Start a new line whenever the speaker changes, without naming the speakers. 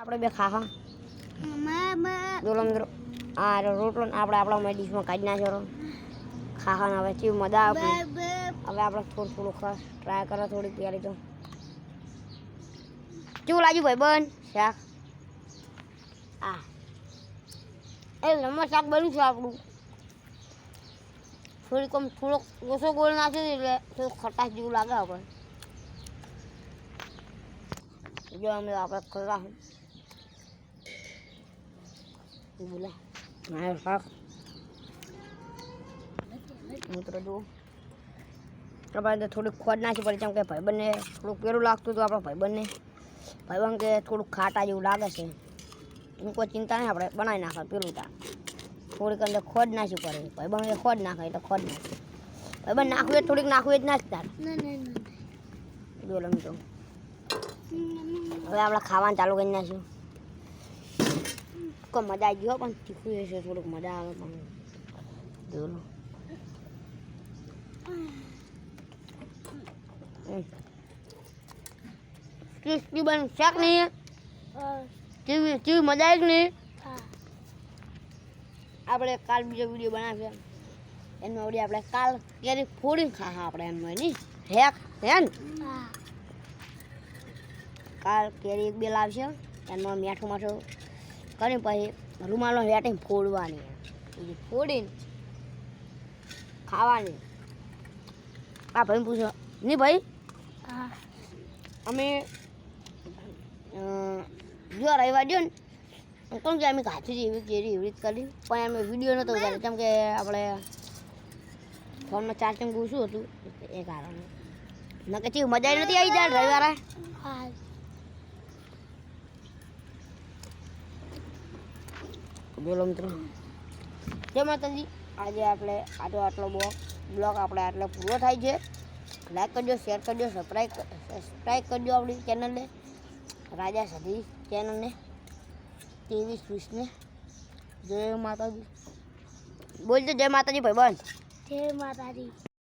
આપણે બે ખાખા બોલો મિત્રો આ રોટલો આપણે આપણા ડીશમાં કાઢી નાખ્યો ખાખાને હવે ચીવ મજા આવે હવે આપણે થોડું ખાસ ટ્રાય કરો થોડીક તૈયારી તો કેવું લાગ્યું ભાઈ બન શાક આ એ નંબર શાક બન્યું છે આપણું થોડોક ઓછો ગોળ નાખ્યો એટલે થોડું ખટાશ જેવું લાગે આપણે જો અમે આપણે ખરા બોલા મારે શાક મિત્રો જુઓ આપણે થોડીક ખોટ નાખી પડી કેમ કે ભાઈબંધને થોડુંક પેલું લાગતું હતું આપણા ભાઈબંધ કે થોડુંક ખાટા જેવું લાગે છે એમ કોઈ ચિંતા નહીં આપણે બનાવી નાખે પેલું તા થોડીક અંદર ખોટ નાખી પડે ભાઈબંધ ખોટ નાખે એટલે ખોટ નાખે ભાઈબંધ નાખવું થોડીક નાખવું જ નાખતા બોલો મિત્રો હવે આપણે ખાવાનું ચાલુ કરી નાખ્યું કોઈ મજા આવી ગયો પણ તીખું હશે થોડુંક મજા આવે પણ બોલો ક્રિસ્પી બન શાક નહીં કેવી મજા આવી નહીં આપણે કાલ બીજો વિડીયો બનાવ્યો એમાં આવડી આપણે કાલ કેરી ફોડીને ખાવા આપણે એમાં નહીં હેક હે ને કાલ કેરી એક બે લાવશે એમાં મીઠું માઠું કરીને પછી રૂમાલનો વેટીને ફોડવાની ફોડીને ખાવાની આ ભાઈ પૂછો નહીં ભાઈ અમે જો રવિવાર જો ને કોણ કે અમે કાચી એવી કેરી એવી રીત કરી પણ અમે વિડીયો નહોતો ઉતાર્યો કેમ કે આપણે ફોનમાં ચાર્જિંગ ઓછું હતું એ કારણે નકે ચીવ મજા નથી આવી જાય રવિવારે બોલો મિત્રો જય માતાજી આજે આપણે આટલો બ્લોગ આપણે આટલો પૂરો થાય છે લાઈક કરજો શેર કરજો સબસ્ક્રાઈબ કરજો આપણી ચેનલને રાજા સધી ચેનલને ટીવી સ્વિચને જય માતાજી બોલજો જય માતાજી ભાઈબંધ
જય માતાજી